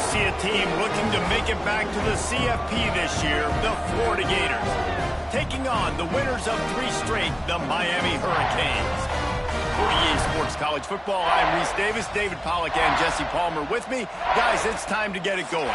see a team looking to make it back to the CFP this year, the Florida Gators, taking on the winners of 3 straight, the Miami Hurricanes. For EA Sports College Football, I'm Reese Davis, David Pollack, and Jesse Palmer with me. Guys, it's time to get it going.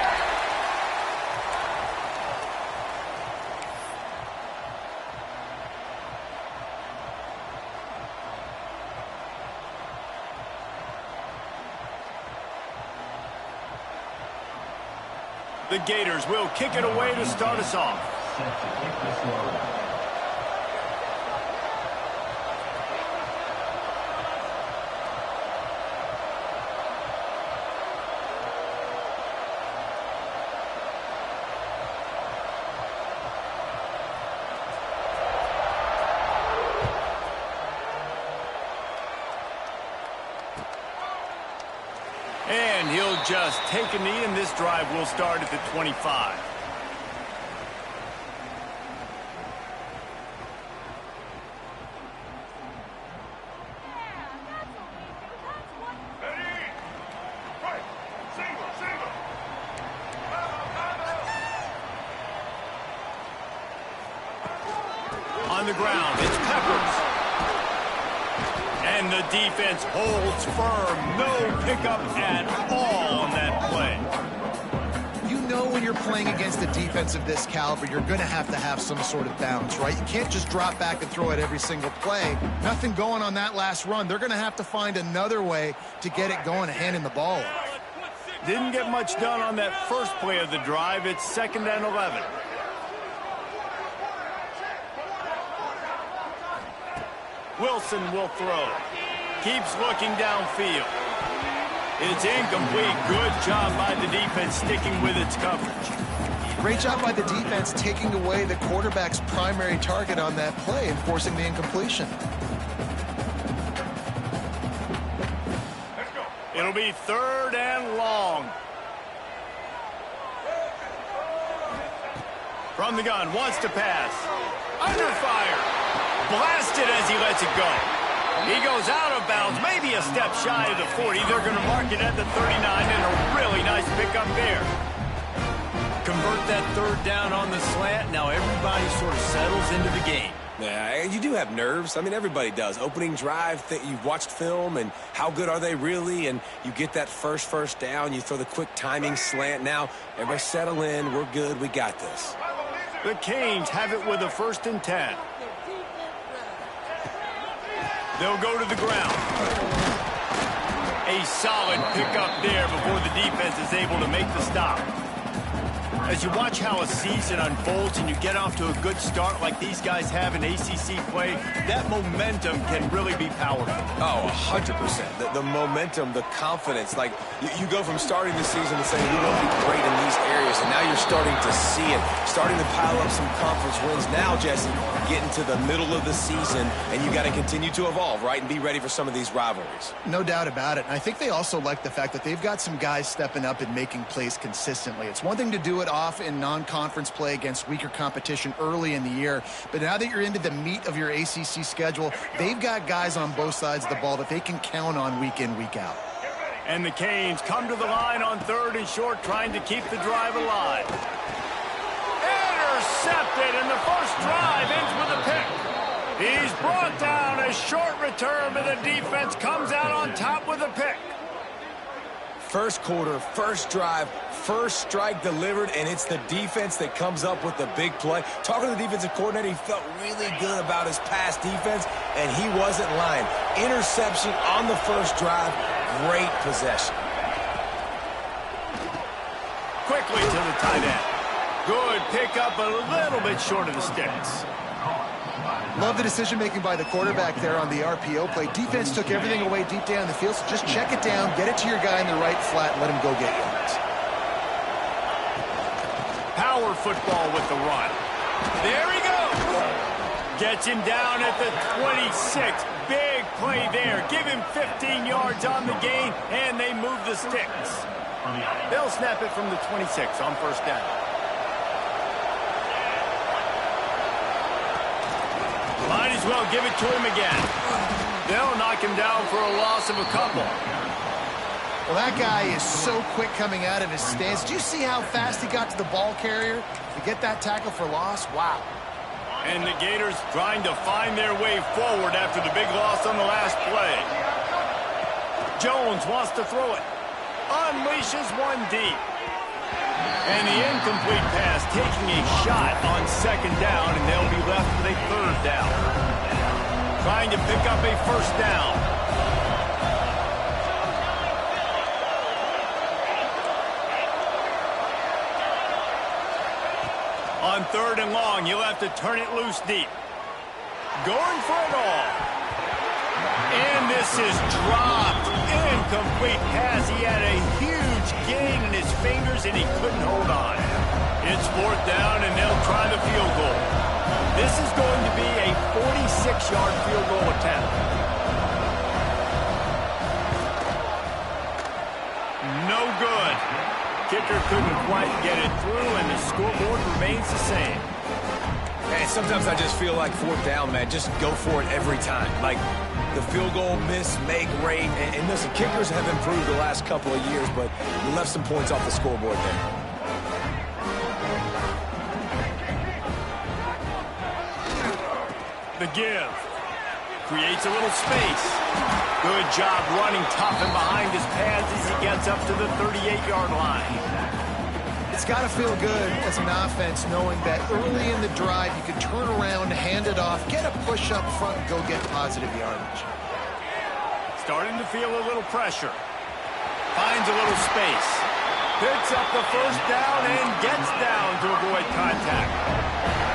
The Gators will kick it away to start us off. And he'll just take a knee, and this drive will start at the 25. On the ground, it's Peppers. And the defense holds firm. No pickup at all on that play. You know when you're playing against a defense of this caliber, you're going to have some sort of bounce, right? You can't just drop back and throw it every single play. Nothing going on that last run. They're going to have to find another way to get it going, handing the ball off. Didn't get much done on that first play of the drive. It's 2nd and 11. Wilson will throw. Keeps looking downfield. It's incomplete. Good job by the defense sticking with its coverage. Great job by the defense taking away the quarterback's primary target on that play and forcing the incompletion. It'll be 3rd and long. From the gun, wants to pass. Under fire. Blasted as he lets it go. He goes out of bounds, maybe a step shy of the 40. They're going to mark it at the 39, and a really nice pickup there. Convert that 3rd down on the slant. Now everybody sort of settles into the game. Yeah, you do have nerves. I mean, everybody does. Opening drive, you've watched film, and how good are they really? And you get that first down. You throw the quick timing slant. Now, everybody settle in. We're good. We got this. The Canes have it with a 1st and 10. They'll go to the ground. A solid pickup there before the defense is able to make the stop. As you watch how a season unfolds and you get off to a good start like these guys have in ACC play, that momentum can really be powerful. Oh, 100%. The momentum, the confidence. Like, you go from starting the season and saying, we're going to be great in these areas, and now you're starting to see it, starting to pile up some conference wins. Now, Jesse, getting to the middle of the season, and you got to continue to evolve, right, and be ready for some of these rivalries. No doubt about it. And I think they also like the fact that they've got some guys stepping up and making plays consistently. It's one thing to do it off in non-conference play against weaker competition early in the year, but now that you're into the meat of your ACC schedule, they've got guys on both sides of the ball that they can count on week in, week out. And the Canes come to the line on 3rd and short, trying to keep the drive alive. Intercepted, and the first drive ends with a pick. He's brought down. A short return, but the defense comes out on top with a pick. First quarter, first drive, first strike delivered, and it's the defense that comes up with the big play. Talking to the defensive coordinator, he felt really good about his pass defense, and he wasn't lying. Interception on the first drive, great possession. Quickly to the tight end. Good pickup, a little bit short of the sticks. Love the decision-making by the quarterback there on the RPO play. Defense took everything away deep down the field, so just check it down, get it to your guy in the right flat, and let him go get yards. Power football with the run. There he goes. Gets him down at the 26. Big play there. Give him 15 yards on the gain, and they move the sticks. They'll snap it from the 26 on 1st down. Might as well give it to him again. They'll knock him down for a loss of a couple. Well, that guy is so quick coming out of his stance. Do you see how fast he got to the ball carrier to get that tackle for loss? Wow. And the Gators trying to find their way forward after the big loss on the last play. Jones wants to throw it. Unleashes one deep. And the incomplete pass taking a shot on second down, and they'll be left with a third down. Trying to pick up a first down. On third and long, you'll have to turn it loose deep. Going for it all. And this is dropped. Incomplete pass. He had a huge gain in his fingers, and he couldn't hold on. It's fourth down, and they'll try the field goal. This is going to be a 46-yard field goal attempt. No good. Kicker couldn't quite get it through, and the scoreboard remains the same. Man, sometimes I just feel like fourth down, man. Just go for it every time. Like the field goal miss, make rate. And listen, kickers have improved the last couple of years, but you left some points off the scoreboard there. The give. Creates a little space. Good job running tough and behind his pads as he gets up to the 38-yard line. It's got to feel good as an offense knowing that early in the drive you can turn around, hand it off, get a push up front, and go get positive yardage. Starting to feel a little pressure. Finds a little space. Picks up the first down and gets down to avoid contact.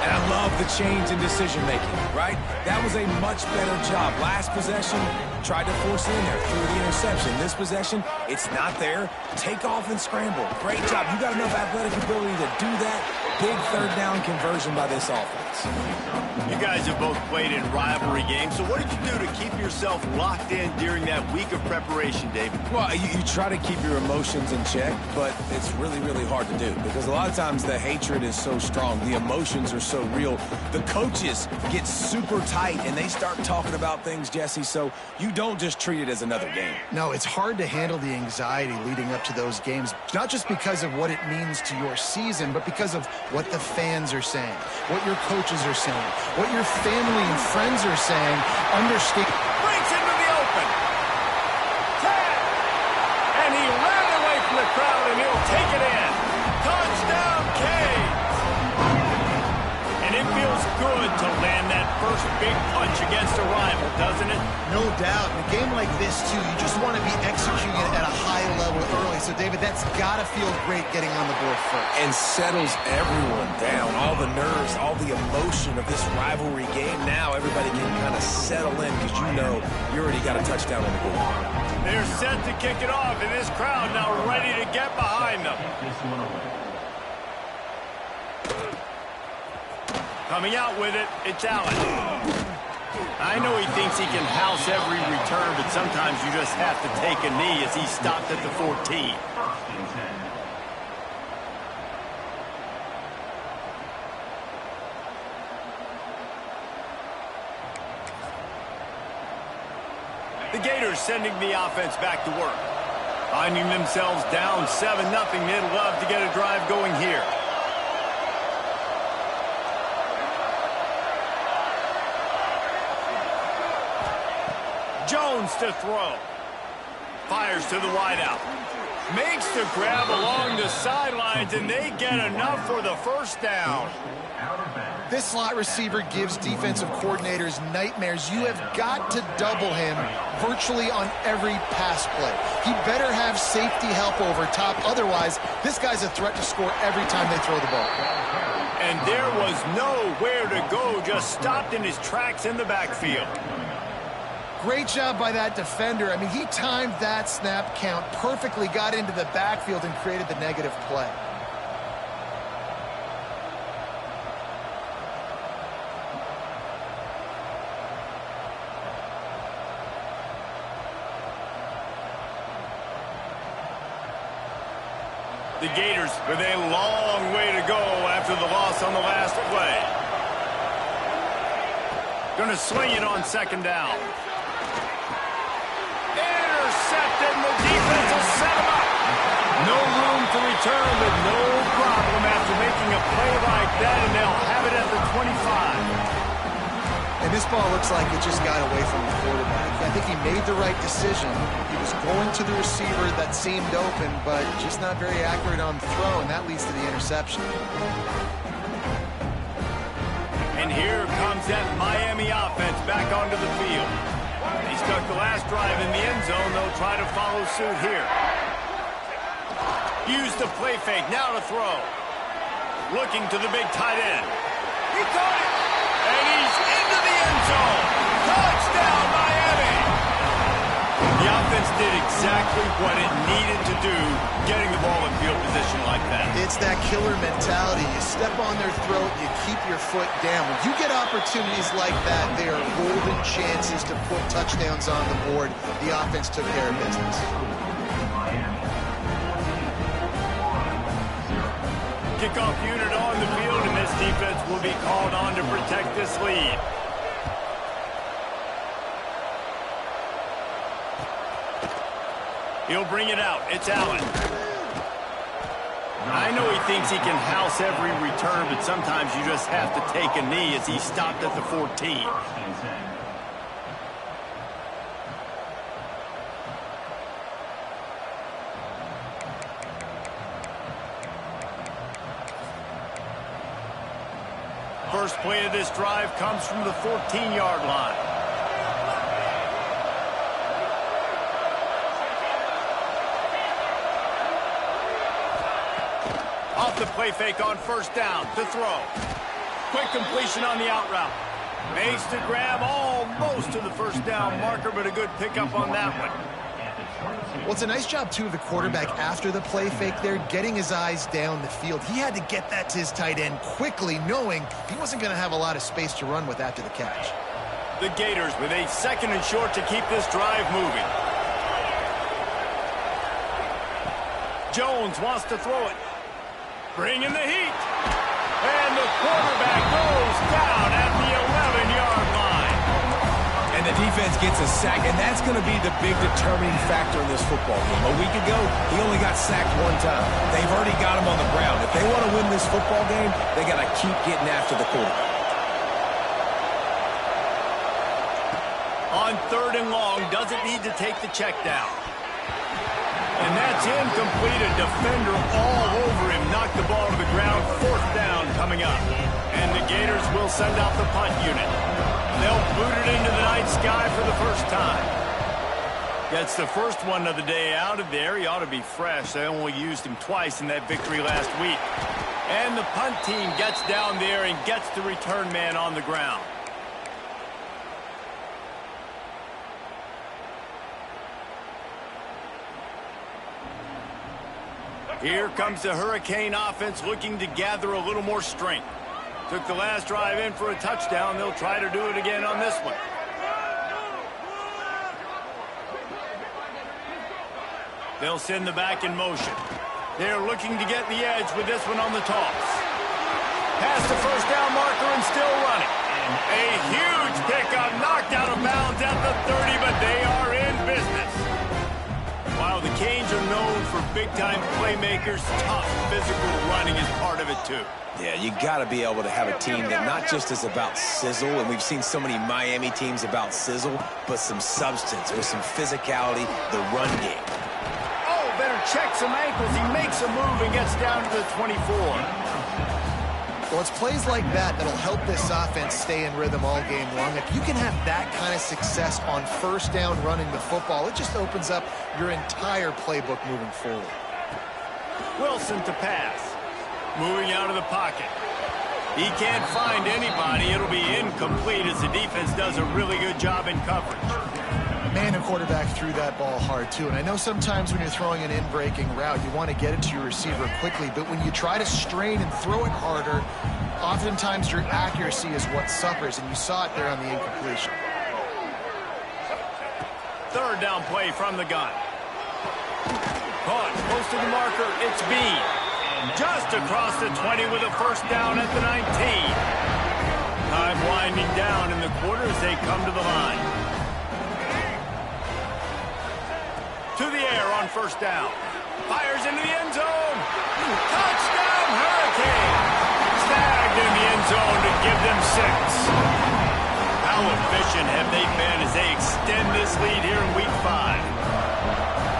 And I love the change in decision-making, right? That was a much better job. Last possession, tried to force it in there, threw the interception. This possession, it's not there. Take off and scramble. Great job. You got enough athletic ability to do that. Big third down conversion by this offense. You guys have both played in rivalry games, so what did you do to keep yourself locked in during that week of preparation, David? Well, you try to keep your emotions in check, but it's really, really hard to do because a lot of times the hatred is so strong. The emotions are so real. The coaches get super tight, and they start talking about things, Jesse, so you don't just treat it as another game. No, it's hard to handle the anxiety leading up to those games, not just because of what it means to your season, but because of what the fans are saying, what your coaches are saying, what your family and friends are saying. Understand. Breaks into the open. Tag. And he ran away from the crowd, and he'll take it in. Touchdown, Canes. And it feels good to land that first big punch against a rival, doesn't it? No doubt. In a game like this, too, you just want to be executing it at a high level early. So, David, that's got to feel great getting on the board first. And settles everyone down. All the nerves, all the emotion of this rivalry game. Now everybody can kind of settle in because you know you already got a touchdown on the board. They're set to kick it off, and this crowd now ready to get behind them. Coming out with it, it's Allen. I know he thinks he can house every return, but sometimes you just have to take a knee as he stopped at the 14. The Gators sending the offense back to work. Finding themselves down 7-0, they'd love to get a drive going here. Jones to throw. Fires to the wideout. Makes the grab along the sidelines, and they get enough for the first down. This slot receiver gives defensive coordinators nightmares. You have got to double him virtually on every pass play. He better have safety help over top. Otherwise, this guy's a threat to score every time they throw the ball. And there was nowhere to go, just stopped in his tracks in the backfield. Great job by that defender. I mean, he timed that snap count perfectly, got into the backfield and created the negative play. The Gators with a long way to go after the loss on the last play. Going to sling it on second down. Intercepted, and the defense will return with no problem after making a play like that, and they'll have it at the 25. And this ball looks like it just got away from the quarterback. I think he made the right decision. He was going to the receiver that seemed open, but just not very accurate on the throw, and that leads to the interception. And here comes that Miami offense back onto the field. They stuck the last drive in the end zone. They'll try to follow suit here. Use the play fake, now to throw. Looking to the big tight end. He caught it! And he's into the end zone. Touchdown, Miami! The offense did exactly what it needed to do, getting the ball in field position like that. It's that killer mentality. You step on their throat, you keep your foot down. When you get opportunities like that, they are golden chances to put touchdowns on the board. The offense took care of business. Kickoff unit on the field, and this defense will be called on to protect this lead. He'll bring it out. It's Allen. I know he thinks he can house every return, but sometimes you just have to take a knee as he stopped at the 14. First play of this drive comes from the 14-yard line. Off the play fake on first down to throw. Quick completion on the out route. Makes the grab almost to the first down marker, but a good pickup on that one. Well, it's a nice job, too, of the quarterback after the play fake there, getting his eyes down the field. He had to get that to his tight end quickly, knowing he wasn't going to have a lot of space to run with after the catch. The Gators with a second and short to keep this drive moving. Jones wants to throw it. Bring in the heat. And the quarterback goes down at the 11-yard line. And the defense gets a sack, and that's going to be the big determining factor in this football game. A week ago, he only got sacked one time. They've already got him on the ground. If they want to win this football game, they got to keep getting after the quarterback. On third and long, doesn't need to take the check down. And that's incomplete. A defender all over him. Knocked the ball to the ground. Fourth down coming up. And the Gators will send out the punt unit. They'll boot it into the night sky for the first time. Gets the first one of the day out of there. He ought to be fresh. They only used him twice in that victory last week. And the punt team gets down there and gets the return man on the ground. Here comes the Hurricane offense looking to gather a little more strength. Took the last drive in for a touchdown. They'll try to do it again on this one. They'll send the back in motion. They're looking to get the edge with this one on the toss. Past the first down marker and still running. A huge pickup, knocked out of bounds at the 30, but they are in business. While the Canes are known for big-time playmakers, tough physical running is part of it, too. Yeah, you got to be able to have a team that not just is about sizzle, and we've seen so many Miami teams about sizzle, but some substance with some physicality, the run game. Oh, better check some ankles. He makes a move and gets down to the 24. Well, it's plays like that that'll help this offense stay in rhythm all game long. If you can have that kind of success on first down running the football, it just opens up your entire playbook moving forward. Wilson to pass. Moving out of the pocket. He can't find anybody. It'll be incomplete as the defense does a really good job in coverage. Man, the quarterback threw that ball hard, too. And I know sometimes when you're throwing an in-breaking route, you want to get it to your receiver quickly. But when you try to strain and throw it harder, oftentimes your accuracy is what suffers. And you saw it there on the incompletion. Third down play from the gun. Caught close to the marker. It's Bean. Just across the 20 with a first down at the 19. Time winding down in the quarter as they come to the line. To the air on first down. Fires into the end zone. Touchdown, Hurricane. Snagged in the end zone to give them 6. How efficient have they been as they extend this lead here in Week 5?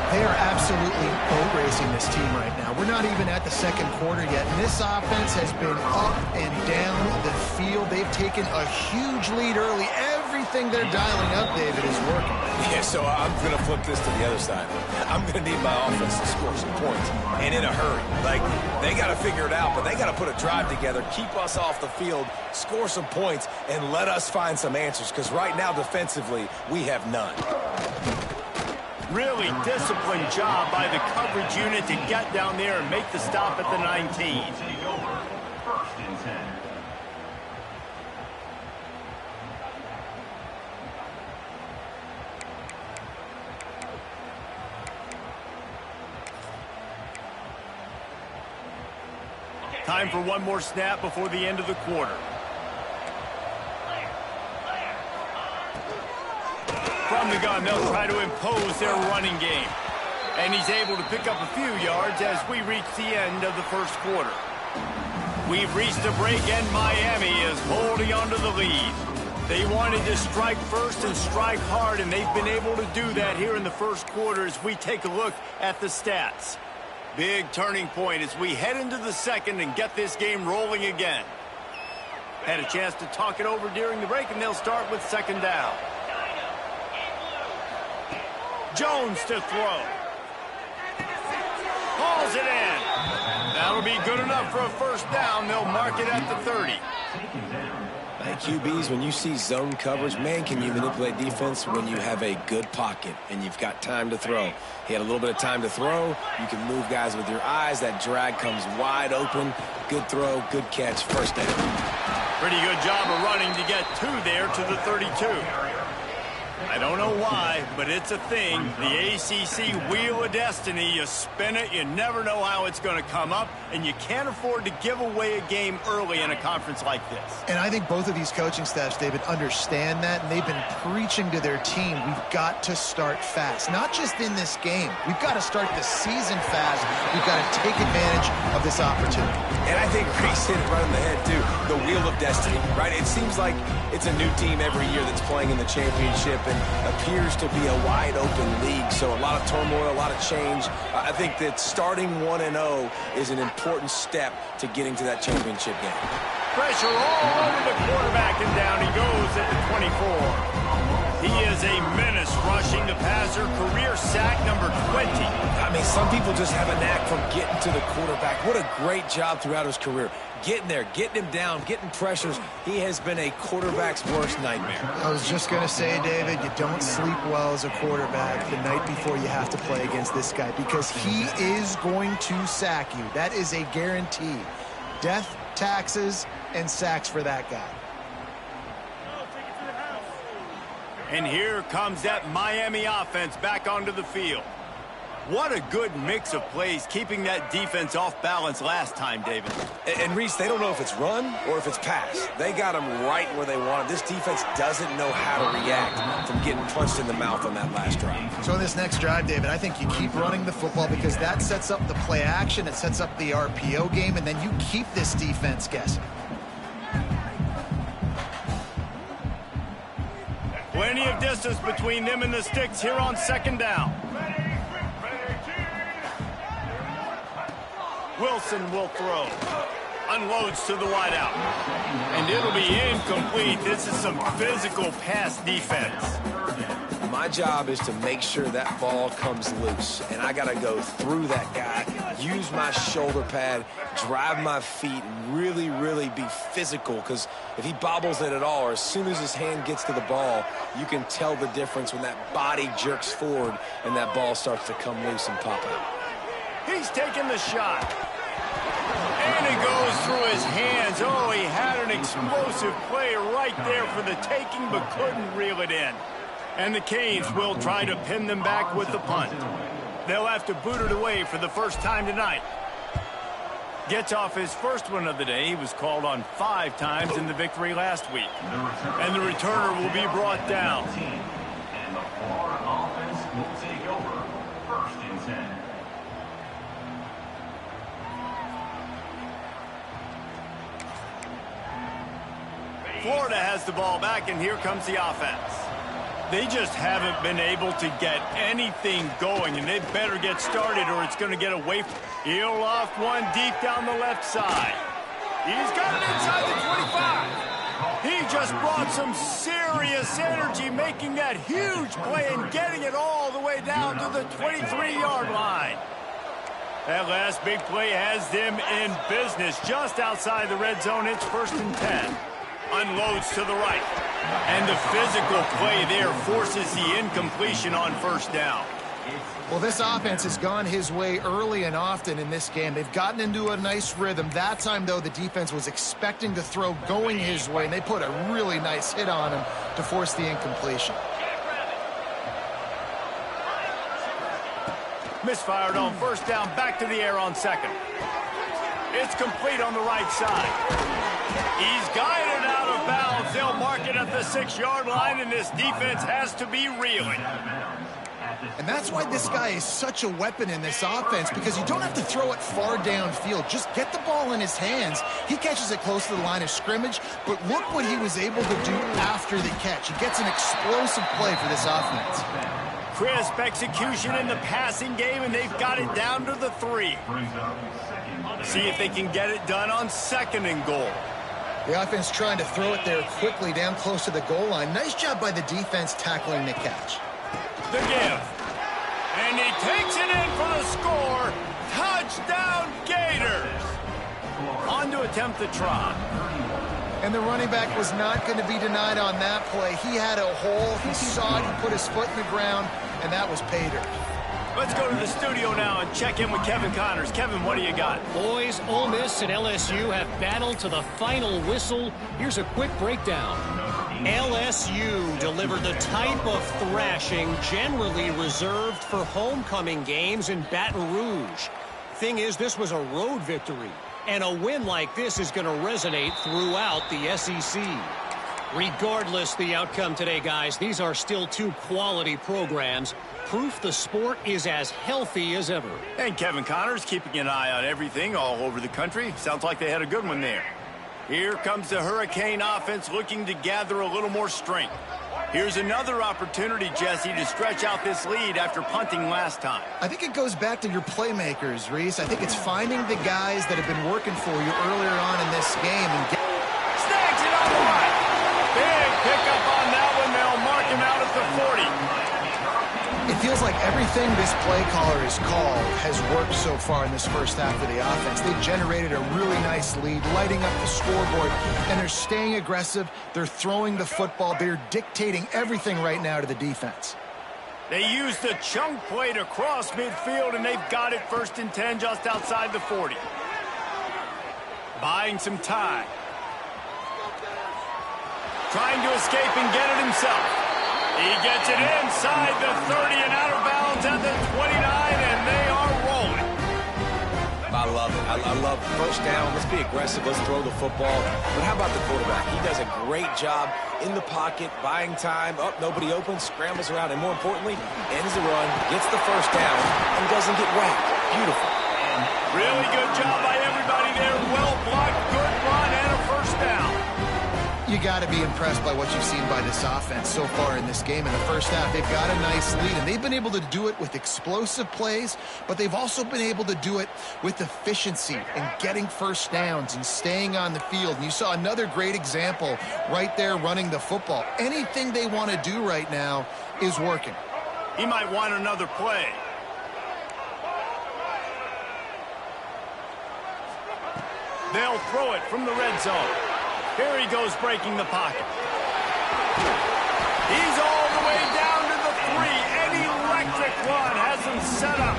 They are absolutely boat racing this team right now. We're not even at the second quarter yet, and this offense has been up and down the field. They've taken a huge lead early. Everything they're dialing up, David, is working. Yeah, so I'm going to flip this to the other side. I'm going to need my offense to score some points, and in a hurry. Like, they got to figure it out, but they got to put a drive together, keep us off the field, score some points, and let us find some answers, because right now, defensively, we have none. Really disciplined job by the coverage unit to get down there and make the stop at the 19. Time for one more snap before the end of the quarter. From the gun, they'll try to impose their running game. And he's able to pick up a few yards as we reach the end of the first quarter. We've reached a break, and Miami is holding on to the lead. They wanted to strike first and strike hard, and they've been able to do that here in the first quarter as we take a look at the stats. Big turning point as we head into the second and get this game rolling again. Had a chance to talk it over during the break, and they'll start with second down. Jones to throw. Hauls it in. That'll be good enough for a first down. They'll mark it at the 30. Like QBs, when you see zone coverage, man, can you manipulate defense when you have a good pocket and you've got time to throw. He had a little bit of time to throw. You can move guys with your eyes. That drag comes wide open. Good throw, good catch, first down. Pretty good job of running to get there to the 32. I don't know why, but it's a thing. The ACC Wheel of Destiny, you spin it, you never know how it's going to come up, and you can't afford to give away a game early in a conference like this. And I think both of these coaching staffs, David, understand that, and they've been preaching to their team, we've got to start fast. Not just in this game. We've got to start the season fast. We've got to take advantage of this opportunity. And I think Reese hit it right on the head, too. The Wheel of Destiny, right? It seems like it's a new team every year that's playing in the championship and appears to be a wide-open league. So a lot of turmoil, a lot of change. I think that starting 1-0 is an important step to getting to that championship game. Pressure all over the quarterback, and down he goes at the 24. He is a menace rushing the passer, career sack number 20. I mean, some people just have a knack from getting to the quarterback. What a great job throughout his career. Getting there, getting him down, getting pressures. He has been a quarterback's worst nightmare. I was just going to say, David, you don't sleep well as a quarterback the night before you have to play against this guy because he is going to sack you. That is a guarantee. Death, taxes, and sacks for that guy. And here comes that Miami offense back onto the field. What a good mix of plays, keeping that defense off balance last time, David. And Reese, they don't know if it's run or if it's pass. They got them right where they want it. This defense doesn't know how to react from getting punched in the mouth on that last drive. So in this next drive, David, I think you keep running the football because that sets up the play action, it sets up the RPO game, and then you keep this defense guessing. Plenty of distance between them and the sticks here on second down. Wilson will throw. Unloads to the wideout. And it'll be incomplete. This is some physical pass defense. My job is to make sure that ball comes loose. And I got to go through that guy, use my shoulder pad, drive my feet, and really, really be physical. Because if he bobbles it at all, or as soon as his hand gets to the ball, you can tell the difference when that body jerks forward and that ball starts to come loose and pop out. He's taking the shot. And it goes through his hands. Oh, he had an explosive play right there for the taking, but couldn't reel it in. And the Canes will try to pin them back with the punt. They'll have to boot it away for the first time tonight. Gets off his first one of the day. He was called on 5 times in the victory last week. And the returner will be brought down. Florida has the ball back, and here comes the offense. They just haven't been able to get anything going, and they better get started or it's going to get away. He'll loft one deep down the left side. He's got it inside the 25. He just brought some serious energy, making that huge play and getting it all the way down to the 23-yard line. That last big play has them in business just outside the red zone. It's 1st and 10. Unloads to the right. And the physical play there forces the incompletion on 1st down. Well, this offense has gone his way early and often in this game. They've gotten into a nice rhythm. That time, though, the defense was expecting to throw going his way, and they put a really nice hit on him to force the incompletion. Misfired on 1st down, back to the air on 2nd. It's complete on the right side. He's guided out of bounds. They'll mark it at the 6-yard line, and this defense has to be reeling. And that's why this guy is such a weapon in this offense, because you don't have to throw it far downfield. Just get the ball in his hands. He catches it close to the line of scrimmage, but look what he was able to do after the catch. He gets an explosive play for this offense. Crisp execution in the passing game, and they've got it down to the 3. See if they can get it done on 2nd and goal. The offense trying to throw it there quickly down close to the goal line. Nice job by the defense tackling the catch. The give. And he takes it in for the score. Touchdown, Gators. On to attempt the try. And the running back was not going to be denied on that play. He had a hole. He saw it. He put his foot in the ground, and that was pay dirt. Let's go to the studio now and check in with Kevin Connors. Kevin, what do you got? Boys, Ole Miss and LSU have battled to the final whistle. Here's a quick breakdown. LSU delivered the type of thrashing generally reserved for homecoming games in Baton Rouge. Thing is, this was a road victory, and a win like this is going to resonate throughout the SEC. Regardless the outcome today, guys, these are still two quality programs. Proof the sport is as healthy as ever. And Kevin Connors keeping an eye on everything all over the country. Sounds like they had a good one there. Here comes the Hurricane offense looking to gather a little more strength. Here's another opportunity, Jesse, to stretch out this lead after punting last time. I think it goes back to your playmakers, Reese. I think it's finding the guys that have been working for you earlier on in this game. And snags it on the right. Big pickup on that one. They'll mark him out at the 40. It feels like everything this play caller has called has worked so far in this first half of the offense. They've generated a really nice lead, lighting up the scoreboard, and they're staying aggressive. They're throwing the football. They're dictating everything right now to the defense. They used the chunk play to cross midfield, and they've got it 1st and 10 just outside the 40. Buying some time. Trying to escape and get it himself. He gets it inside the 30 and out of bounds at the 29, and they are rolling. I love it. I love 1st down. Let's be aggressive. Let's throw the football. But how about the quarterback? He does a great job in the pocket, buying time. Up, nobody open, scrambles around, and more importantly, ends the run, gets the 1st down, and doesn't get whacked. Beautiful. Really good job by everybody there. Well blocked, good run, and a 1st down. You got to be impressed by what you've seen by this offense so far in this game. In the first half, they've got a nice lead, and they've been able to do it with explosive plays, but they've also been able to do it with efficiency and getting 1st downs and staying on the field. And you saw another great example right there running the football. Anything they want to do right now is working. He might want another play. They'll throw it from the red zone. Here he goes breaking the pocket. He's all the way down to the 3. An electric run has him set up.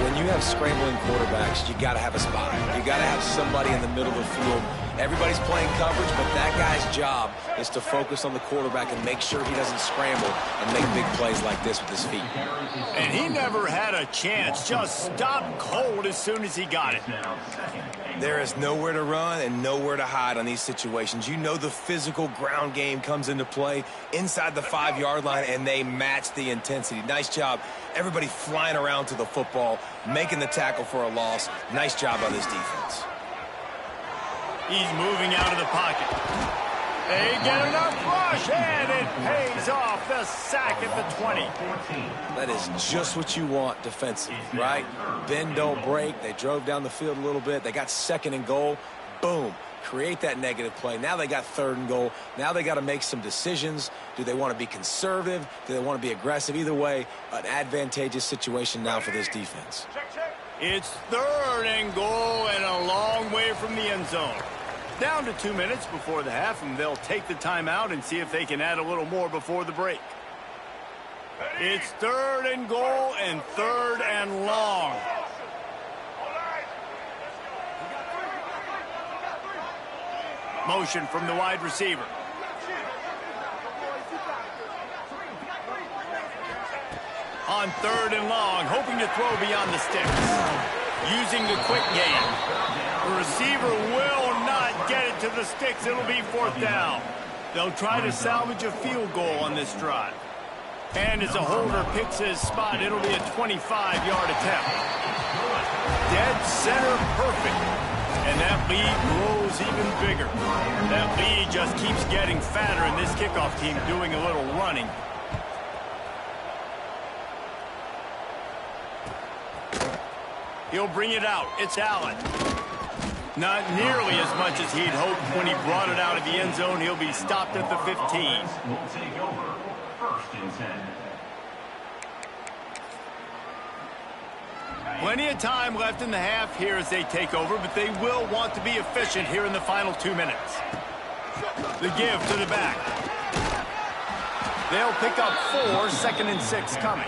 When you have scrambling quarterbacks, you got to have a spot. You got to have somebody in the middle of the field. Everybody's playing coverage, but that guy's job is to focus on the quarterback and make sure he doesn't scramble and make big plays like this with his feet. And he never had a chance. Just stopped cold as soon as he got it. There is nowhere to run and nowhere to hide on these situations. You know the physical ground game comes into play inside the 5-yard line, and they match the intensity. Nice job. Everybody flying around to the football, making the tackle for a loss. Nice job by this defense. He's moving out of the pocket. They get enough rush, and it pays off. The sack at the 20. That is just what you want defensively, right? Bend, don't break. They drove down the field a little bit. They got second and goal. Boom. Create that negative play. Now they got third and goal. Now they got to make some decisions. Do they want to be conservative? Do they want to be aggressive? Either way, an advantageous situation now for this defense. It's third and goal and a long way from the end zone. Down to 2 minutes before the half, and they'll take the timeout and see if they can add a little more before the break. It's third and goal and third and long. Motion from the wide receiver. On third and long, hoping to throw beyond the sticks. Using the quick game. The receiver will not get it to the sticks. It'll be fourth down. They'll try to salvage a field goal on this drive. And as a holder picks his spot, it'll be a 25-yard attempt. Dead center perfect. And that lead grows even bigger. That lead just keeps getting fatter, and this kickoff team doing a little running. He'll bring it out. It's Allen. Not nearly as much as he'd hoped when he brought it out of the end zone. He'll be stopped at the 15. Will take over. First and 10. Plenty of time left in the half here as they take over, but they will want to be efficient here in the final 2 minutes. The give to the back. They'll pick up 4, second and 6 coming.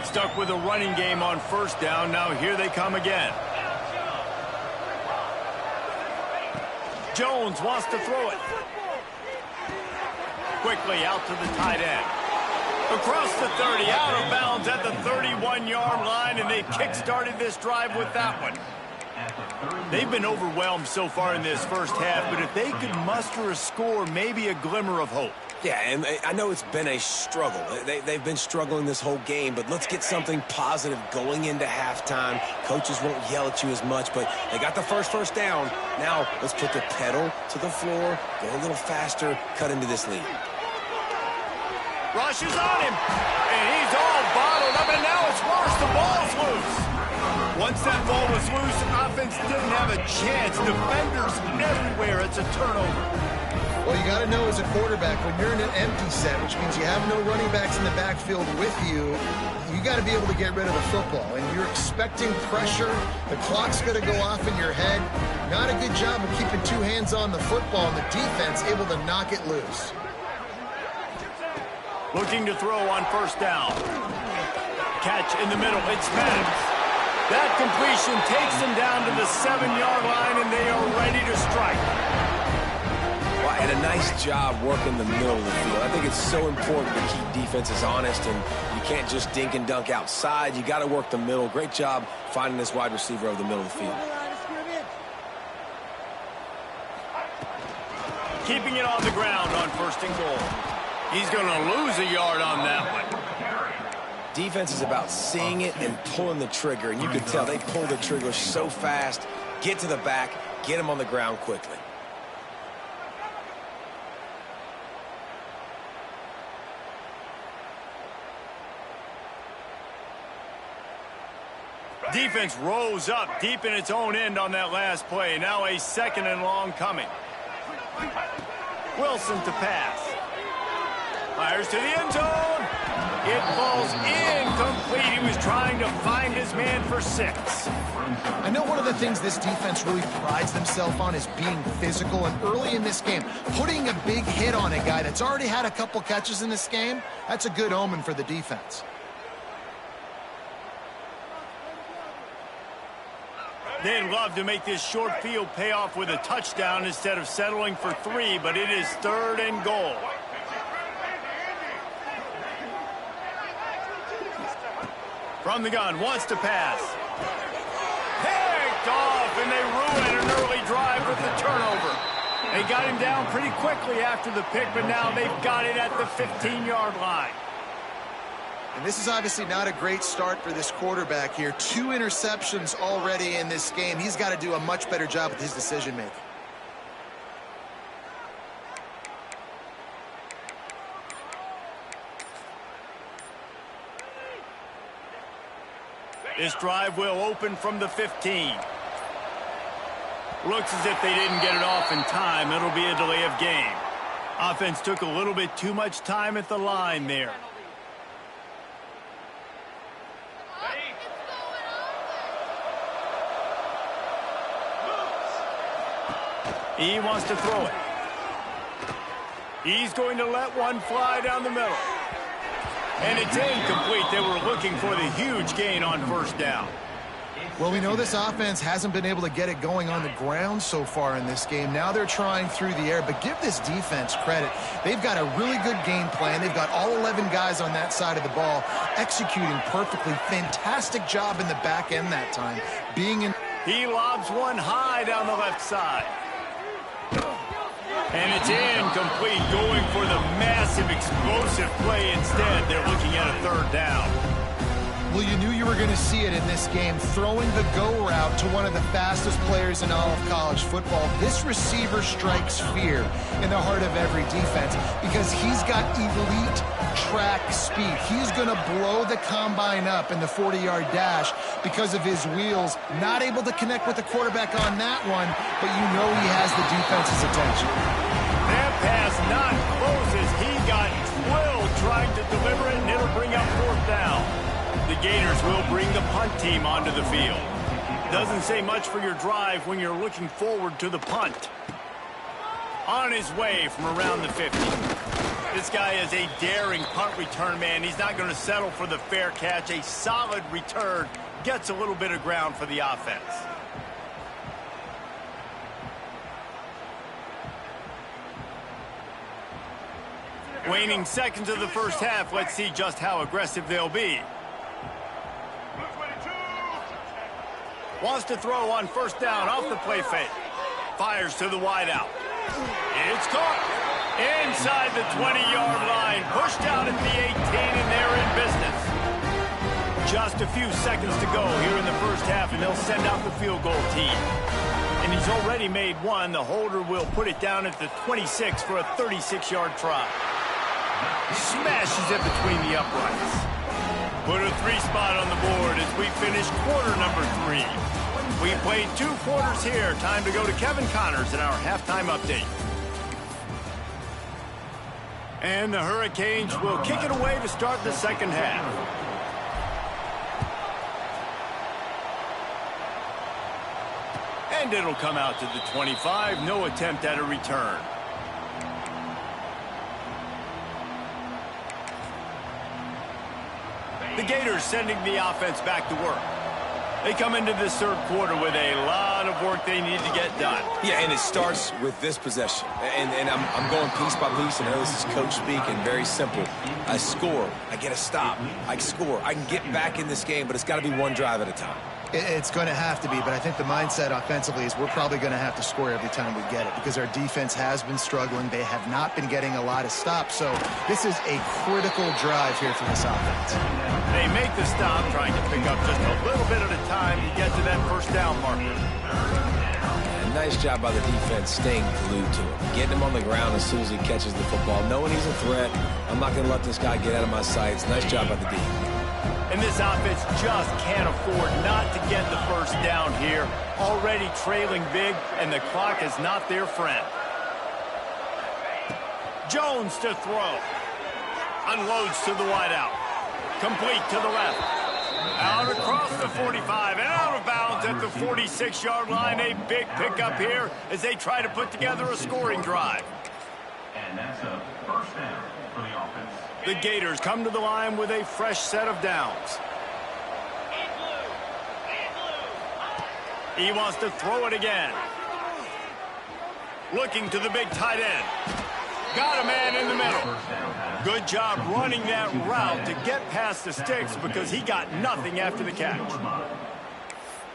Stuck with a running game on first down. Now here they come again. Jones wants to throw it. Quickly out to the tight end. Across the 30, out of bounds at the 31-yard line, and they kick-started this drive with that one. They've been overwhelmed so far in this first half, but if they could muster a score, maybe a glimmer of hope. Yeah, and I know it's been a struggle. They've been struggling this whole game, but let's get something positive going into halftime. Coaches won't yell at you as much, but they got the first down. Now let's put the pedal to the floor, go a little faster, cut into this lead. Rushes on him, and he's all bottled up, and now it's worse. The ball's loose. Once that ball was loose, offense didn't have a chance. Defenders everywhere. It's a turnover. Well, you got to know as a quarterback, when you're in an empty set, which means you have no running backs in the backfield with you, you got to be able to get rid of the football. And you're expecting pressure. The clock's going to go off in your head. Not a good job of keeping two hands on the football, and the defense able to knock it loose. Looking to throw on first down. Catch in the middle. It's Madden. That completion takes them down to the 7-yard line, and they are ready to strike. Well, and a nice job working the middle of the field. I think it's so important to keep defenses honest, and you can't just dink and dunk outside. You got to work the middle. Great job finding this wide receiver over the middle of the field. Keeping it on the ground on first and goal. He's going to lose a yard on that one. Defense is about seeing it and pulling the trigger, and you can tell they pull the trigger so fast, get to the back, get him on the ground quickly. Defense rose up deep in its own end on that last play. Now a second and long coming. Wilson to pass. Fires to the end zone. It falls incomplete. He was trying to find his man for 6. I know one of the things this defense really prides themselves on is being physical, and early in this game, putting a big hit on a guy that's already had a couple catches in this game, that's a good omen for the defense. They'd love to make this short field pay off with a touchdown instead of settling for 3, but it is third and goal. From the gun, wants to pass. Picked off, and they ruin an early drive with the turnover. They got him down pretty quickly after the pick, but now they've got it at the 15-yard line. And this is obviously not a great start for this quarterback here. 2 interceptions already in this game. He's got to do a much better job with his decision-making. This drive will open from the 15. Looks as if they didn't get it off in time. It'll be a delay of game. Offense took a little bit too much time at the line there. He wants to throw it. He's going to let one fly down the middle. And it's incomplete. They were looking for the huge gain on first down. Well, we know this offense hasn't been able to get it going on the ground so far in this game. Now they're trying through the air, but give this defense credit. They've got a really good game plan. They've got all 11 guys on that side of the ball executing perfectly. Fantastic job in the back end that time. He lobs one high down the left side. And it's incomplete, going for the massive explosive play instead. They're looking at a third down. Well, you knew you were going to see it in this game, throwing the go route to one of the fastest players in all of college football. This receiver strikes fear in the heart of every defense because he's got elite track speed. He's going to blow the combine up in the 40-yard dash because of his wheels. Not able to connect with the quarterback on that one, but you know he has the defense's attention. That pass not close as he got drilled trying to deliver it, and it'll bring up fourth down. The Gators will bring the punt team onto the field. Doesn't say much for your drive when you're looking forward to the punt. On his way from around the 50. This guy is a daring punt return man. He's not going to settle for the fair catch. A solid return gets a little bit of ground for the offense. Waning seconds of the first half. Let's see just how aggressive they'll be. Wants to throw on first down off the play fake. Fires to the wideout. It's caught. Inside the 20-yard line. Pushed out at the 18, and they're in business. Just a few seconds to go here in the first half, and they'll send out the field goal team. And he's already made one. The holder will put it down at the 26 for a 36-yard try. Smashes it between the uprights. Put a 3 spot on the board as we finish quarter number 3. We played 2 quarters here. Time to go to Kevin Connors in our halftime update. And the Hurricanes will kick it away to start the second half. And it'll come out to the 25. No attempt at a return. The Gators sending the offense back to work. They come into this third quarter with a lot of work they need to get done. Yeah, and it starts with this possession. And I'm going piece by piece, and I know this is coach speak and very simple. I score. I get a stop. I score. I can get back in this game, but it's got to be one drive at a time. It's going to have to be, but I think the mindset offensively is we're probably going to have to score every time we get it because our defense has been struggling. They have not been getting a lot of stops, so this is a critical drive here for this offense. They make the stop, trying to pick up just a little bit at a time to get to that first down marker. And nice job by the defense staying glued to him, getting him on the ground as soon as he catches the football, knowing he's a threat. I'm not going to let this guy get out of my sights. Nice job by the defense. And this offense just can't afford not to get the first down here. Already trailing big, and the clock is not their friend. Jones to throw. Unloads to the wideout. Complete to the left. Out across the 45 and out of bounds at the 46-yard line. A big pickup here as they try to put together a scoring drive. And that's a first down for the offense. The Gators come to the line with a fresh set of downs. He wants to throw it again. Looking to the big tight end. Got a man in the middle. Good job running that route to get past the sticks because he got nothing after the catch.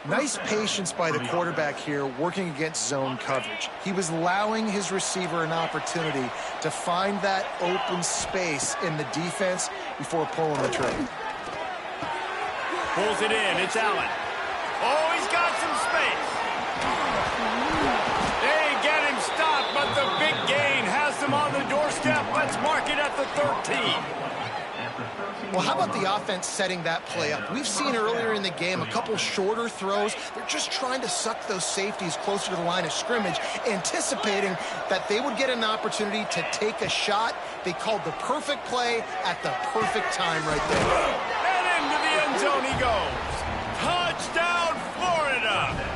Nice patience by the quarterback here working against zone coverage. He was allowing his receiver an opportunity to find that open space in the defense before pulling the trigger. Pulls it in. It's Allen. Oh, he's got some space. They get him stopped, but the big gain has him on the doorstep. Let's mark it at the 13. Well, how about the offense setting that play up? We've seen earlier in the game a couple shorter throws. They're just trying to suck those safeties closer to the line of scrimmage, anticipating that they would get an opportunity to take a shot. They called the perfect play at the perfect time right there. And into the end zone he goes. Touchdown, Florida!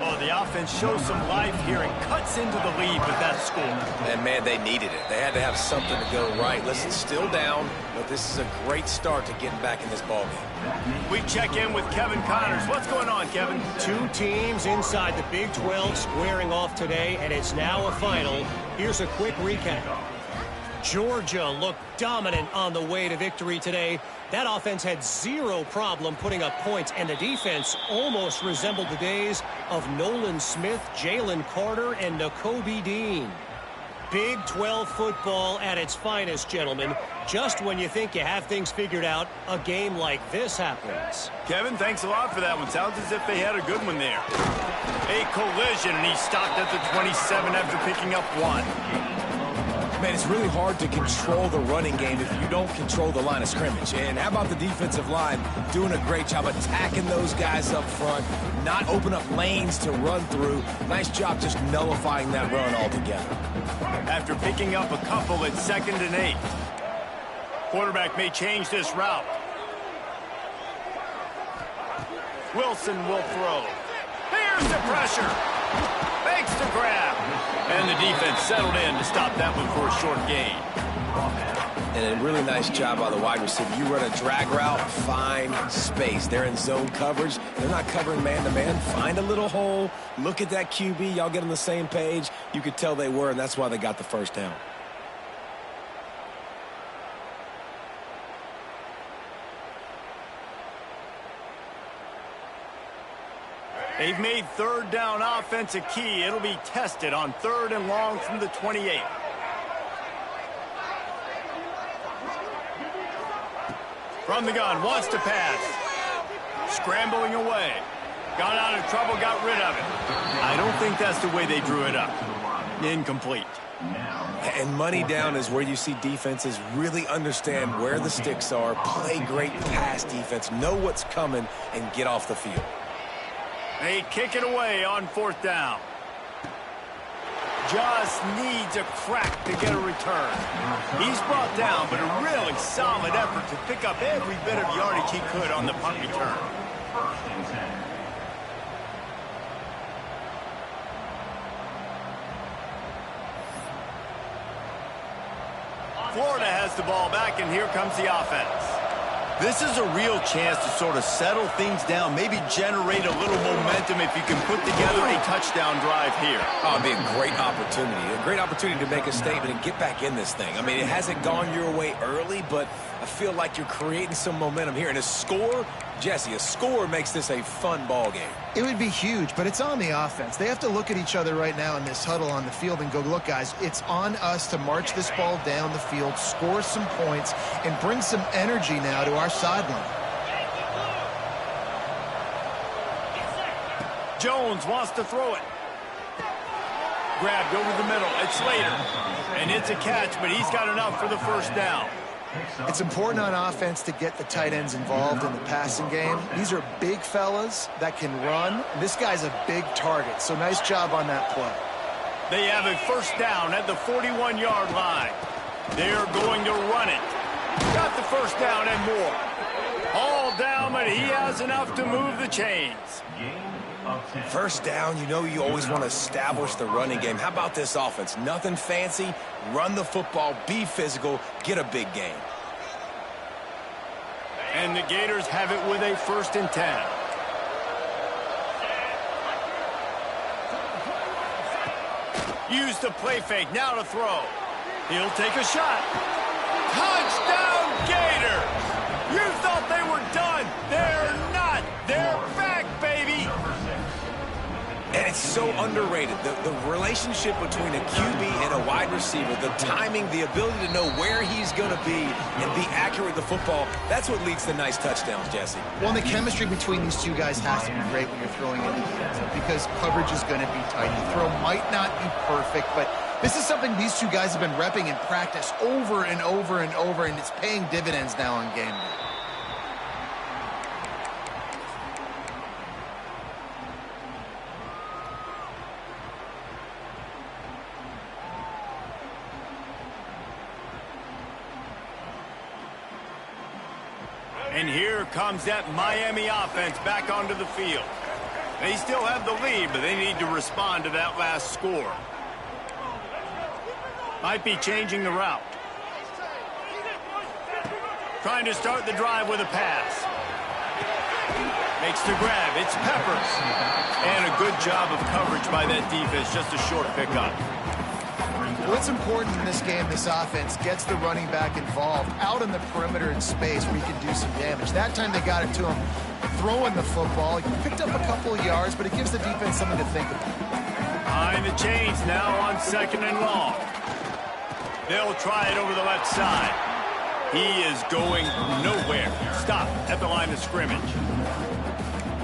Oh, the offense shows some life here and cuts into the lead with that score. And, man, they needed it. They had to have something to go right. Listen, still down, but this is a great start to getting back in this ballgame. We check in with Kevin Connors. What's going on, Kevin? Two teams inside the Big 12 squaring off today, and it's now a final. Here's a quick recap. Georgia looked dominant on the way to victory today. That offense had zero problem putting up points, and the defense almost resembled the days of Nolan Smith, Jalen Carter, and Nakobe Dean. Big 12 football at its finest, gentlemen. Just when you think you have things figured out, a game like this happens. Kevin, thanks a lot for that one. Sounds as if they had a good one there. A collision, and he stopped at the 27 after picking up one. Man, it's really hard to control the running game if you don't control the line of scrimmage. And how about the defensive line doing a great job attacking those guys up front, not open up lanes to run through. Nice job just nullifying that run altogether. After picking up a couple at 2nd and 8. Quarterback may change this route. Wilson will throw. Here's the pressure. Makes the grab. And the defense settled in to stop that one for a short gain. And a really nice job by the wide receiver. You run a drag route, find space. They're in zone coverage. They're not covering man-to-man. Find a little hole. Look at that QB. Y'all get on the same page. You could tell they were, and that's why they got the first down. They've made 3rd down offense a key. It'll be tested on 3rd and long from the 28. From the gun, wants to pass. Scrambling away. Got out of trouble, got rid of it. I don't think that's the way they drew it up. Incomplete. And money down is where you see defenses really understand where the sticks are, play great pass defense, know what's coming, and get off the field. They kick it away on 4th down. Just needs a crack to get a return. He's brought down, but a really solid effort to pick up every bit of yardage he could on the punt return. Florida has the ball back, and here comes the offense. This is a real chance to sort of settle things down, maybe generate a little momentum if you can put together a touchdown drive here. Oh, it'd be a great opportunity to make a statement and get back in this thing. I mean, it hasn't gone your way early, but I feel like you're creating some momentum here. And a score, Jesse, a score makes this a fun ball game. It would be huge, but it's on the offense. They have to look at each other right now in this huddle on the field and go, look, guys, it's on us to march this ball down the field, score some points, and bring some energy now to our sideline. Jones wants to throw it. Grabbed over the middle. It's Slater. And it's a catch, but he's got enough for the first down. It's important on offense to get the tight ends involved in the passing game. These are big fellas that can run. This guy's a big target, so nice job on that play. They have a first down at the 41-yard line. They're going to run it. Got the first down and more. All down, but he has enough to move the chains. First down, you know you always want to establish the running game. How about this offense? Nothing fancy. Run the football, be physical, get a big gain. And the Gators have it with a 1st and 10. Use the play fake, now to throw. He'll take a shot. Touchdown, Gators! You thought they were done. They're not. They're back, baby. It's so underrated. The relationship between a QB and a wide receiver, the timing, the ability to know where he's going to be and be accurate with the football, that's what leads to nice touchdowns, Jesse. Well, the chemistry between these two guys has to be great when you're throwing into the end zone because coverage is going to be tight. The throw might not be perfect, but this is something these two guys have been repping in practice over and over and over, and it's paying dividends now on game day. And here comes that Miami offense back onto the field. They still have the lead, but they need to respond to that last score. Might be changing the route. Trying to start the drive with a pass. Makes the grab. It's Peppers. And a good job of coverage by that defense. Just a short pickup. What's important in this game, this offense gets the running back involved out in the perimeter in space where he can do some damage. That time they got it to him throwing the football. He picked up a couple of yards, but it gives the defense something to think about. Behind the chains now on 2nd and long. They'll try it over the left side. He is going nowhere. Stop at the line of scrimmage.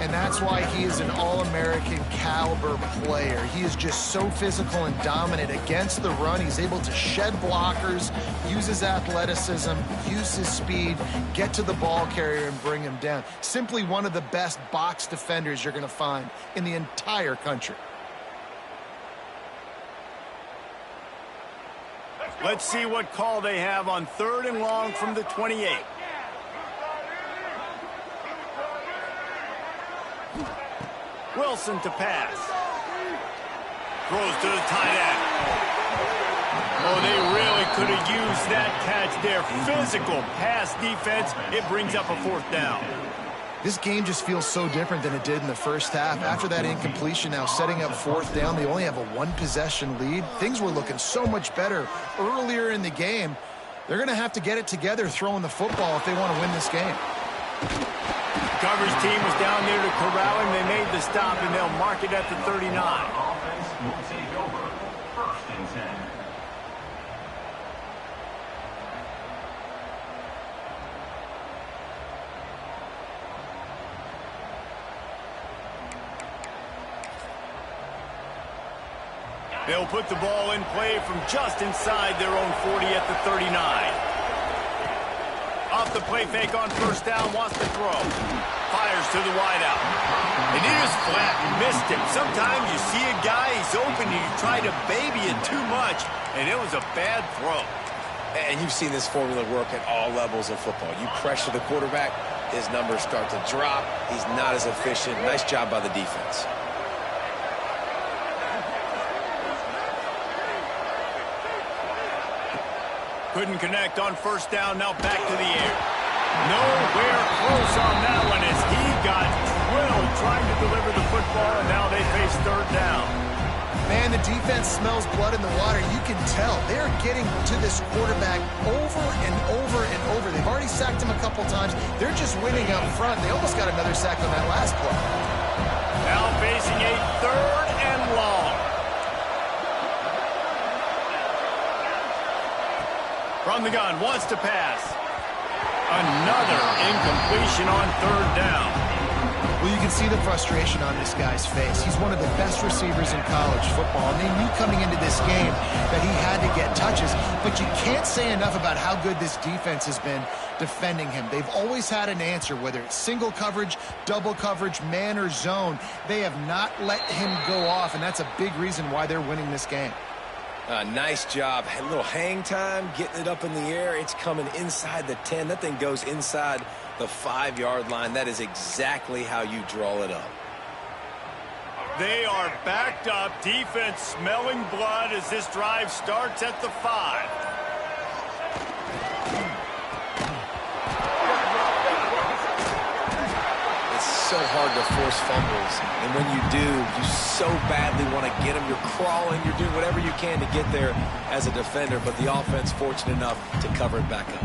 And that's why he is an All-American caliber player. He is just so physical and dominant against the run. He's able to shed blockers, use his athleticism, use his speed, get to the ball carrier and bring him down. Simply one of the best box defenders you're going to find in the entire country. Let's see what call they have on 3rd and long from the 28. Wilson to pass. Throws to the tight end. Oh, they really could have used that catch there. Physical pass defense. It brings up a 4th down. This game just feels so different than it did in the first half. After that incompletion, now setting up 4th down, they only have a 1-possession lead. Things were looking so much better earlier in the game. They're going to have to get it together throwing the football if they want to win this game. Coverage team was down there to corral him. They made the stop, and they'll mark it at the 39. Offense will take over 1st and 10. They'll put the ball in play from just inside their own 40 at the 39. Off the play fake on 1st down, wants to throw. Fires to the wideout. And he just flat missed him. Sometimes you see a guy, he's open, and you try to baby it too much, and it was a bad throw. And you've seen this formula work at all levels of football. You pressure the quarterback, his numbers start to drop. He's not as efficient. Nice job by the defense. Couldn't connect on 1st down, now back to the air. Nowhere close on that one as he got drilled trying to deliver the football, and now they face 3rd down. Man, the defense smells blood in the water. You can tell they're getting to this quarterback over and over and over. They've already sacked him a couple times. They're just winning up front. They almost got another sack on that last play. Now facing a 3rd and long. From the gun, wants to pass. Another incompletion on 3rd down. Well, you can see the frustration on this guy's face. He's one of the best receivers in college football, and they knew coming into this game that he had to get touches, but you can't say enough about how good this defense has been defending him. They've always had an answer, whether it's single coverage, double coverage, man or zone. They have not let him go off, and that's a big reason why they're winning this game. Nice job. A little hang time, getting it up in the air. It's coming inside the 10. That thing goes inside the 5-yard line. That is exactly how you draw it up. They are backed up. Defense smelling blood as this drive starts at the 5. So hard to force fumbles, and when you do, you so badly want to get them. You're crawling, you're doing whatever you can to get there as a defender, but the offense fortunate enough to cover it back up.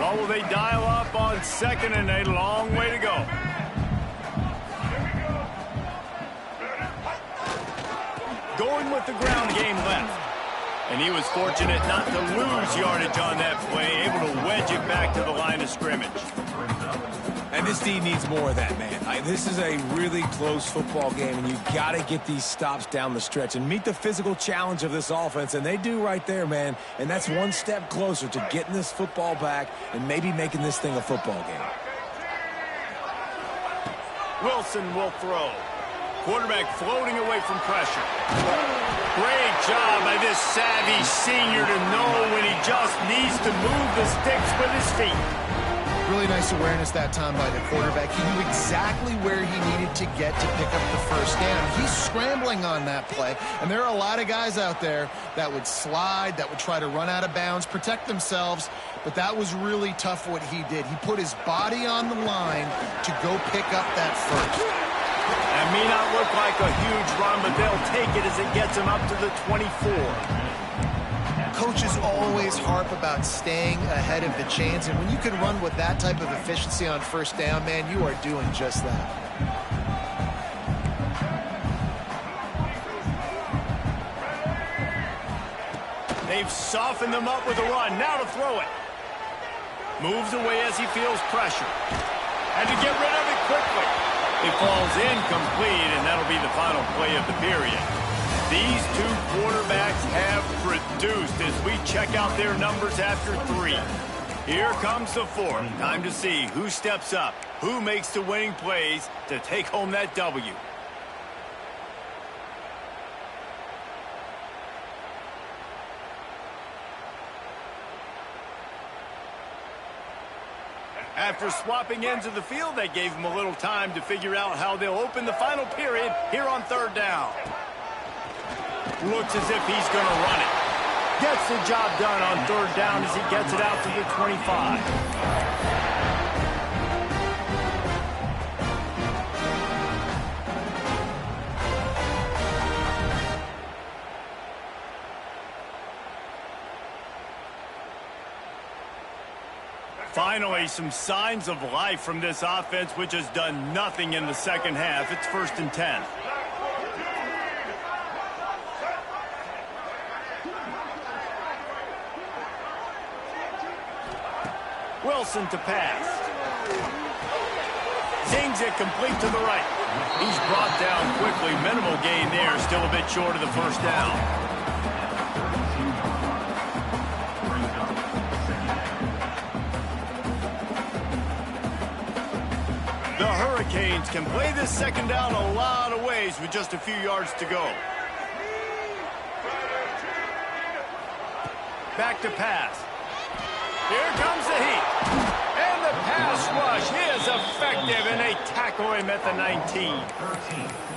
Oh, will they dial up on second and a long way to go. Going with the ground game left. And he was fortunate not to lose yardage on that play, able to wedge it back to the line of scrimmage. And this D needs more of that, man. This is a really close football game, and you got to get these stops down the stretch and meet the physical challenge of this offense, and they do right there, man. And that's one step closer to getting this football back and maybe making this thing a football game. Wilson will throw. Quarterback floating away from pressure. Great job by this savvy senior to know when he just needs to move the sticks with his feet. Really nice awareness that time by the quarterback. He knew exactly where he needed to get to pick up the first down. He's scrambling on that play, and there are a lot of guys out there that would slide, that would try to run out of bounds, protect themselves, but that was really tough what he did. He put his body on the line to go pick up that first. That may not look like a huge run, but they'll take it as it gets him up to the 24. Coaches always harp about staying ahead of the chains, and when you can run with that type of efficiency on first down, man, you are doing just that. They've softened them up with a run. Now to throw it. Moves away as he feels pressure. And to get rid of it quickly. It falls incomplete, and that'll be the final play of the period. These two quarterbacks have produced as we check out their numbers after 3. Here comes the 4th. Time to see who steps up, who makes the winning plays to take home that W. After swapping ends of the field, that gave them a little time to figure out how they'll open the final period here on 3rd down. Looks as if he's going to run it. Gets the job done on 3rd down as he gets it out to the 25. Finally, some signs of life from this offense, which has done nothing in the second half. It's 1st and 10. Wilson to pass. Zings it complete to the right. He's brought down quickly. Minimal gain there. Still a bit short of the first down. The Hurricanes can play this second down a lot of ways with just a few yards to go. Back to pass. Here comes the heat. And the pass rush is effective, and they tackle him at the 19.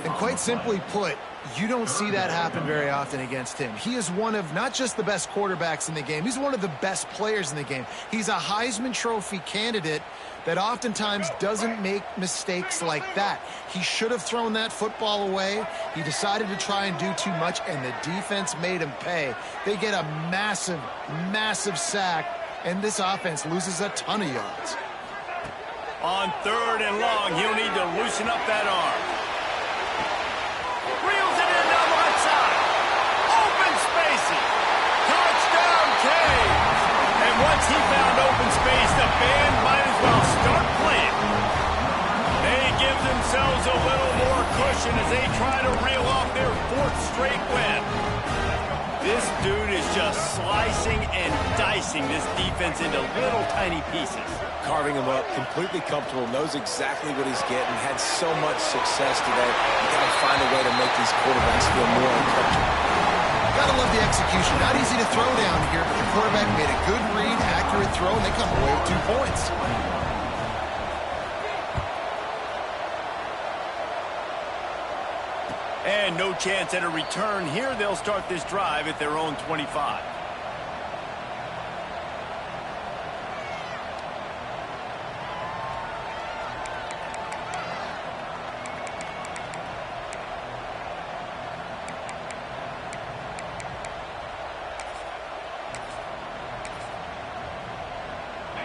And quite simply put, you don't see that happen very often against him. He is one of not just the best quarterbacks in the game, he's one of the best players in the game. He's a Heisman Trophy candidate that oftentimes doesn't make mistakes like that. He should have thrown that football away. He decided to try and do too much, and the defense made him pay. They get a massive, massive sack, and this offense loses a ton of yards. On 3rd and long, he'll need to loosen up that arm. Reels it in down the right side. Open spacing. Touchdown, Cade. And once he found open space, the band might as well start playing. They give themselves a little more cushion as they try to reel off their 4th straight win. This dude is just slicing and dicing this defense into little tiny pieces. Carving him up, completely comfortable, knows exactly what he's getting, had so much success today. You got to find a way to make these quarterbacks feel more uncomfortable. Gotta love the execution. Not easy to throw down here, but the quarterback made a good read, accurate throw, and they come away with 2 points. And no chance at a return here. They'll start this drive at their own 25.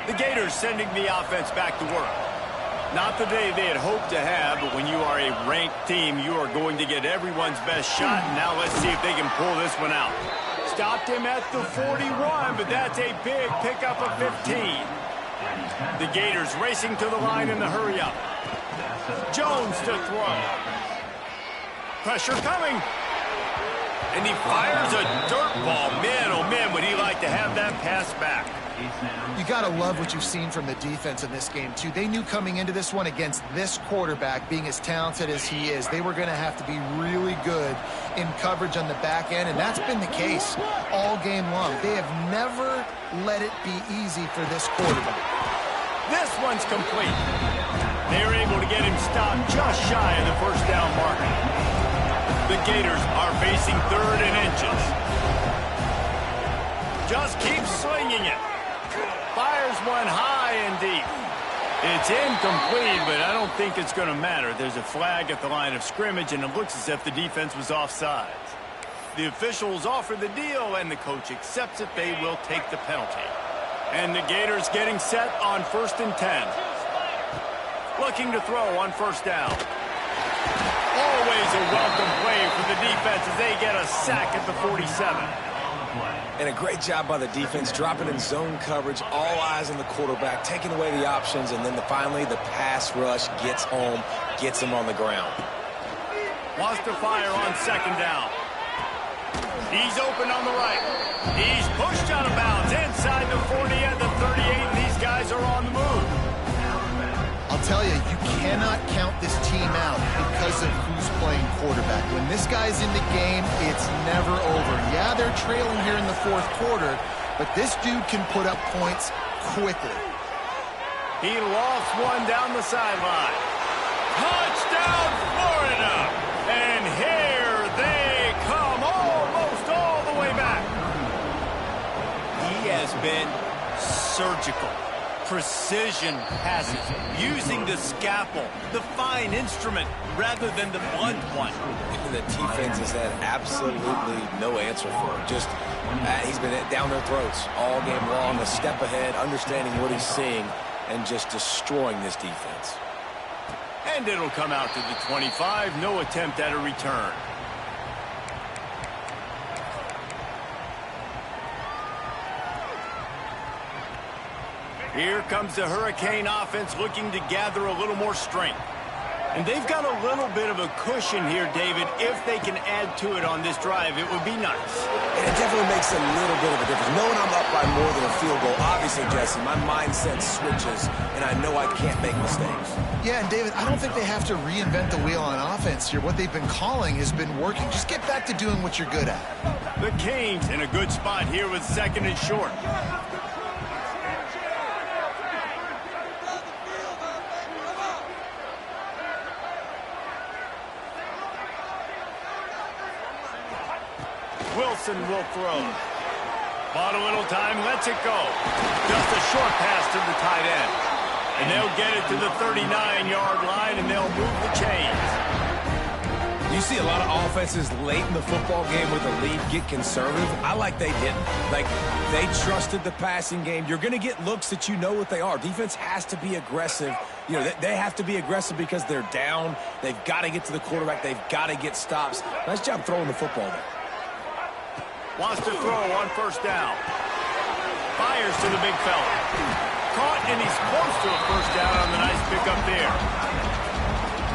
The Gators sending the offense back to work. Not the day they had hoped to have, but when you are a ranked team, you are going to get everyone's best shot. And now let's see if they can pull this one out. Stopped him at the 41, but that's a big pickup of 15. The Gators racing to the line in the hurry-up. Jones to throw. Pressure coming. And he fires a dirt ball. Man, oh man, would he like to have that pass back. You got to love what you've seen from the defense in this game, too. They knew coming into this one against this quarterback, being as talented as he is, they were going to have to be really good in coverage on the back end, and that's been the case all game long. They have never let it be easy for this quarterback. This one's complete. They were able to get him stopped just shy of the first down marker. The Gators are facing 3rd and inches. Just keeps slinging it. Fires one high and deep. It's incomplete, but I don't think it's going to matter. There's a flag at the line of scrimmage, and it looks as if the defense was offsides. The officials offer the deal, and the coach accepts it. They will take the penalty. And the Gators getting set on 1st and 10. Looking to throw on 1st down. Always a welcome play for the defense as they get a sack at the 47. And a great job by the defense, dropping in zone coverage, all eyes on the quarterback, taking away the options, and then finally the pass rush gets home, gets him on the ground. Wants to fire on 2nd down. He's open on the right. He's pushed out of bounds inside the 40 at the 38, and these guys are on the move. I'll tell you, you cannot count this team out because of who's playing quarterback. When this guy's in the game, it's never over. Yeah, they're trailing here in the 4th quarter, but this dude can put up points quickly. He lofts one down the sideline. Touchdown, Florida! And here they come, almost all the way back. He has been surgical. Precision passes, using the scalpel, the fine instrument, rather than the blunt one. The defense has had absolutely no answer for him. Just, he's been down their throats all game long, a step ahead, understanding what he's seeing, and just destroying this defense. And it'll come out to the 25, no attempt at a return. Here comes the Hurricane offense looking to gather a little more strength. And they've got a little bit of a cushion here, David. If they can add to it on this drive, it would be nice. And it definitely makes a little bit of a difference. Knowing I'm up by more than a field goal, obviously, Jesse, my mindset switches, and I know I can't make mistakes. Yeah, and David, I don't think they have to reinvent the wheel on offense here. What they've been calling has been working. Just get back to doing what you're good at. The Canes in a good spot here with 2nd and short. Wilson will throw. Bought a little time, lets it go. Just a short pass to the tight end. And they'll get it to the 39-yard line, and they'll move the chains. You see a lot of offenses late in the football game with a lead get conservative. I like they didn't. Like, they trusted the passing game. You're going to get looks that you know what they are. Defense has to be aggressive. You know, they have to be aggressive because they're down. They've got to get to the quarterback. They've got to get stops. Nice job throwing the football there. Wants to throw on 1st down. Fires to the big fella. Caught, and he's close to a 1st down on the nice pickup there.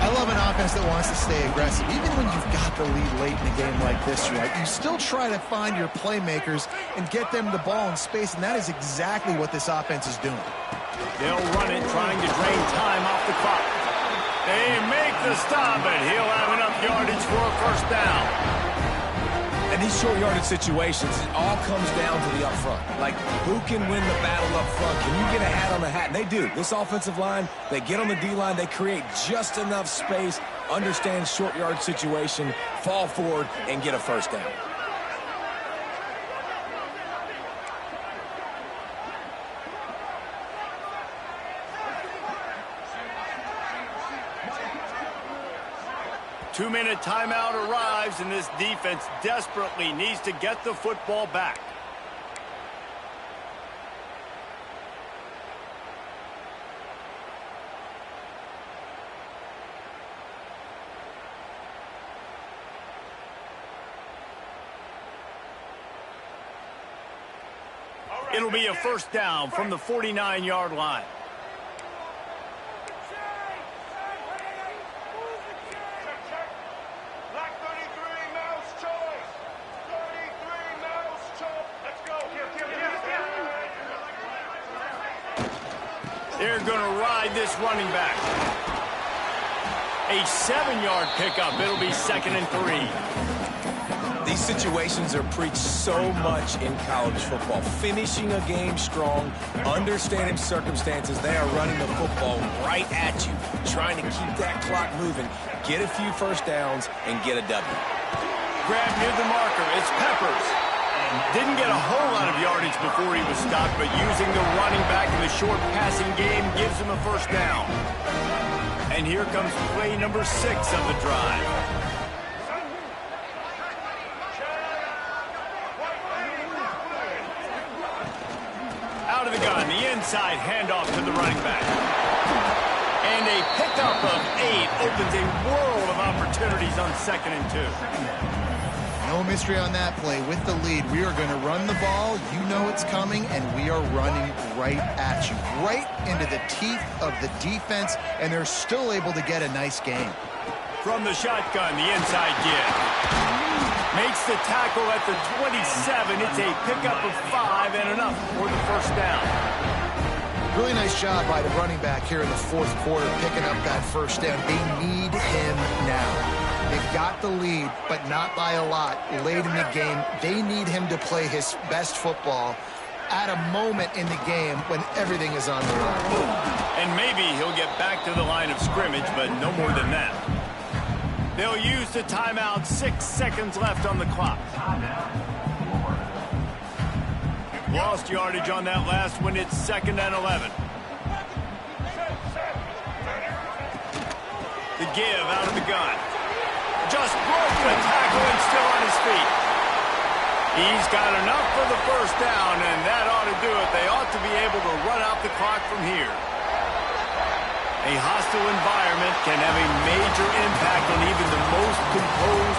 I love an offense that wants to stay aggressive. Even when you've got the lead late in a game like this, right, you still try to find your playmakers and get them the ball in space, and that is exactly what this offense is doing. They'll run it, trying to drain time off the clock. They make the stop, and he'll have enough yardage for a 1st down. And these short yardage situations, it all comes down to the up front. Like, who can win the battle up front? Can you get a hat on the hat? And they do. This offensive line, they get on the D-line, they create just enough space, understand short yard situation, fall forward, and get a 1st down. Two-minute timeout arrives, and this defense desperately needs to get the football back. It'll be a first down from the 49-yard line. They're going to ride this running back. A 7-yard pickup. It'll be 2nd and 3. These situations are preached so much in college football. Finishing a game strong, understanding circumstances. They are running the football right at you, trying to keep that clock moving, get a few first downs, and get a W. Grab near the marker. It's Peppers. Didn't get a whole lot of yardage before he was stopped, but using the running back in the short passing game gives him a first down. And here comes play number 6 of the drive. Out of the gun, the inside handoff to the running back. And a pickup of 8 opens a world of opportunities on 2nd and 2. No mystery on that play. With the lead, we are going to run the ball. You know it's coming, and we are running right at you, right into the teeth of the defense, and they're still able to get a nice game. From the shotgun, the inside give. Makes the tackle at the 27. It's a pickup of 5 and enough for the first down. Really nice job by the running back here in the 4th quarter, picking up that first down. They need him now. They've got the lead, but not by a lot late in the game. They need him to play his best football at a moment in the game when everything is on the line. And maybe he'll get back to the line of scrimmage, but no more than that. They'll use the timeout. 6 seconds left on the clock. Lost yardage on that last one. It's 2nd and 11. The give out of the gun. Just broke the tackle and still on his feet. He's got enough for the first down, and that ought to do it. They ought to be able to run out the clock from here. A hostile environment can have a major impact on even the most composed